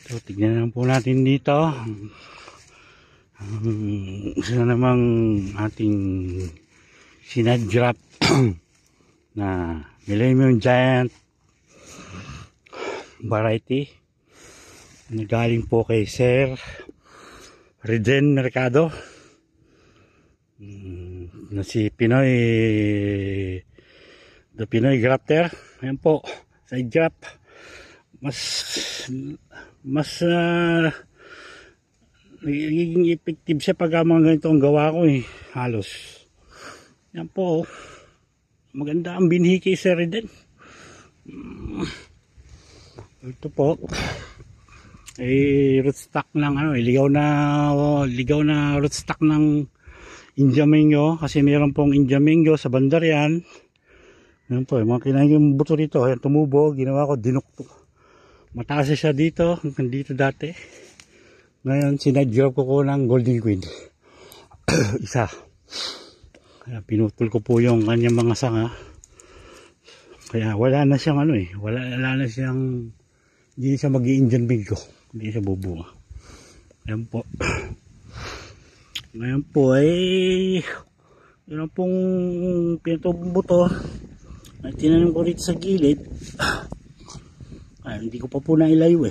So, tignan lang po natin dito. Isa namang ating sinadrop na Millennium Giant variety na galing po kay Sir Reden Mercado na si Pinoy, the Pinoy Grafter. Ayan po, side drop. Mas nagiging effective siya pag mga ganito ang gawa ko halos. Yan po, maganda ang binhi kay Sir Reden. Ito po rootstock ng ligaw na rootstock ng India Mango, kasi meron pong India Mango sa bandar yan. Yan po, mga kinain yung buto rito. Ayan, tumubo, ginawa ko, dinukto. Mataas siya dito, hanggang dito dati. Ngayon, sinadjure ko ng Golden Queen. Isa. Kaya pinutol ko po yung kanyang mga sanga. Kaya wala na siyang wala na siyang, hindi siya mag-i-Indian Mango. Hindi siya bubunga. Ayan po. Ngayon po yun pong pinutubong buto. At tinanim ko rito sa gilid. Hindi ko pa po nailayo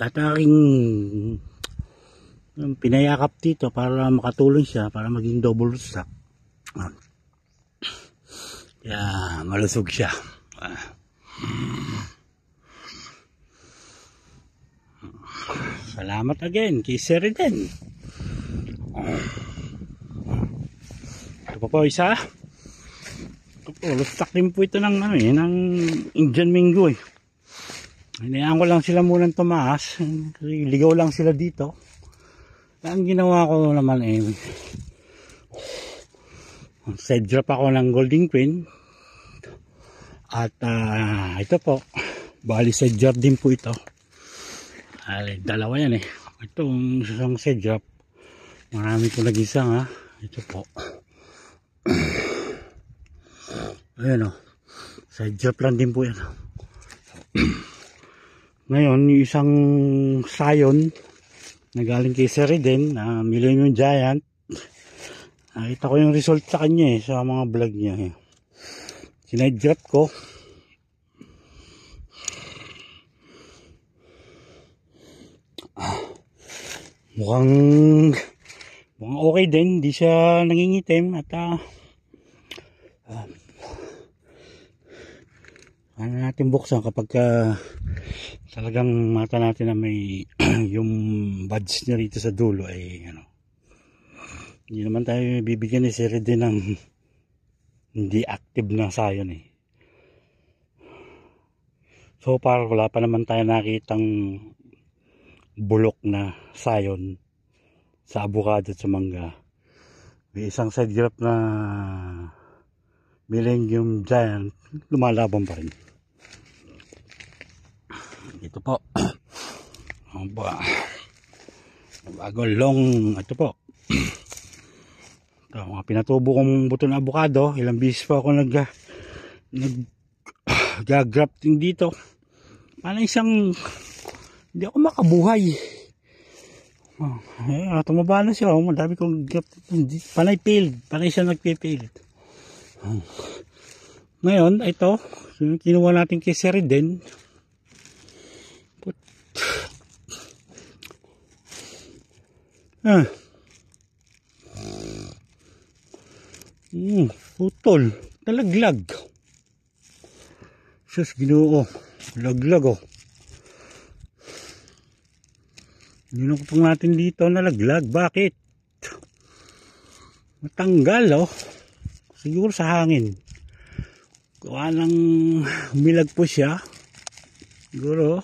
Tataking pinayakap dito para makatulong siya, para maging double rootstock. Kaya malusog siya. Salamat again kay Sir Reden. Ito pa po isa. Ito po, rootstock din po ito ng ng Indian Mango Hinayaan ko lang sila munang tumaas. Kasi ligaw lang sila dito. Ang ginawa ko naman side drop ako ng Golden Queen. At ito po, bali side drop din po ito. Dalawa yan Itong isang side drop, marami ko nag-isang ito po. Ayan side drop lang din po yan. Ngayon, yung isang sayon na galing kay Sir Reden na Millennium Giant, nakita ko yung result sa kanya sa mga vlog niya Sinide drop ko. Mukhang okay din, hindi siya nangingitim at ano natin buksan kapag talagang mata natin na may yung buds niya rito sa dulo hindi naman tayo bibigyan ni Sir Reden ng hindi active na sayon so far wala pa naman tayo nakitang bulok na sayon sa avocado at sa mangga. May isang side drop na Millennium Giant, lumalaban pa rin. Ito po. Bago long, ito po. Ito, mga pinatubo kong buto ng avocado. Ilang beses pa ako nag-grafting dito. Parang isang hindi ako makabuhay. Tumaba na siya. Madami kong panay failed. Panay siya nagpe-failed. Ngayon, ito. Kinuha natin kay Sir Reden. Putol. Nalaglag. Sus, Ginoo. Laglag Dinukpong natin dito, nalaglag. Bakit? Matanggal siguro sa hangin. Gawa ng milag po siya. Siguro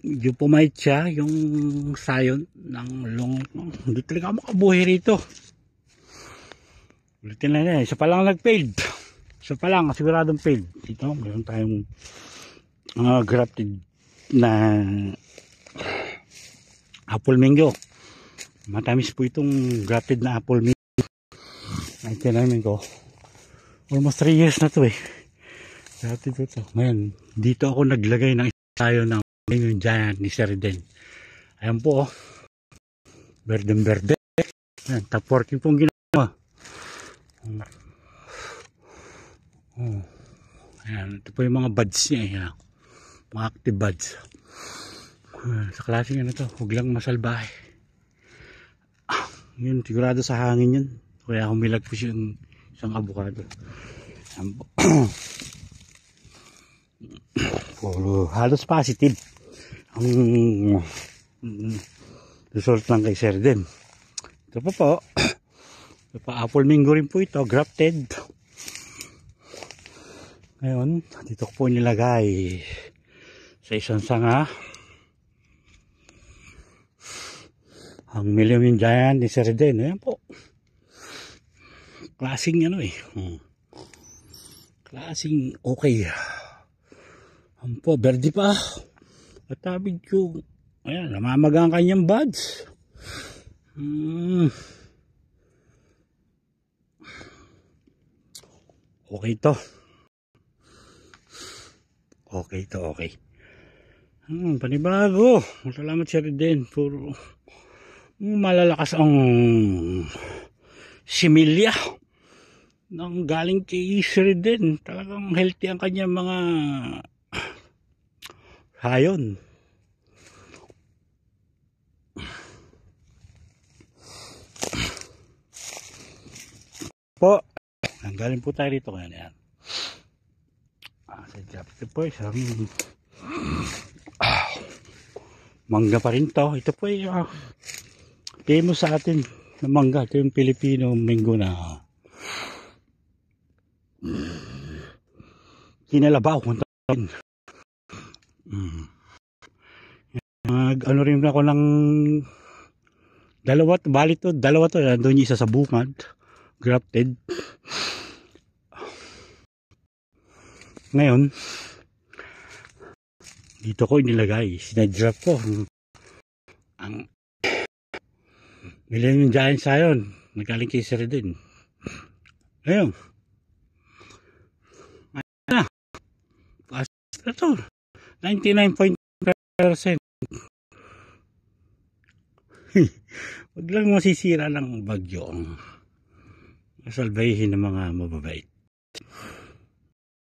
medyo pumait siya yung sayon ng long. Hindi talaga makabuhay rito. Ulitin lang yan. Isa pa lang nag-failed. Isa pa lang, siguradong failed. Dito, mayroon tayong grafted na apple mango. Matamis po itong grafted na apple mango. Tinamin ko. Almost 3 years na to eh. Dati to. Ngayon, dito ako naglagay ng tayo ng Lemon Giant ni Sheridan. Ayan po oh. Berde. Ayan, top working pong ginawa. Ayan, ito po yung mga buds niya. Ayan. Mga active buds. Sa klaseng ano to, huwag lang masalbahe. Yun, sigurado sa hangin yun. Kaya humilag po yung isang avocado. Halos positive ang result lang kay Sheridan. Ito po. Ito pa, apple mango rin po ito, grafted. Ngayon, dito ko po nilagay sa isang sanga ang Lemon Giant ni Sheridan. Ayan po. Klaseng ano eh. Klaseng okay. Ayan po, verde pa. At tabid yung, ayan, namamaga ang kanyang buds. Okay to. Okay. Panibago. Salamat Sheridan. Puro malalakas ang similya nang galing kay Sheridan. Talagang healthy ang kanyang mga hayon. Po, galing po tayo rito ngayon yan. Ito po isang mangga pa rin to. Ito po ay famous sa atin na mangga. Ito yung Filipino mango na kinalabaw kung tawagin. Ano rin ako ng dalawa to doon isa sa bungad grafted. Ngayon dito ko inilagay, sinadrop ko ang Lemon Giant sayon nagaling kay Sheridan. Ayun na ito 99.5%. Wag lang masisira ng bagyo ang masalbahin ng mga mababait.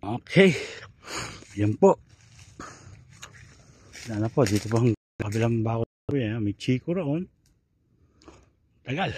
Okay, yan po. Sana po dito po ang kabilang bako. May chiko roon. Tagal.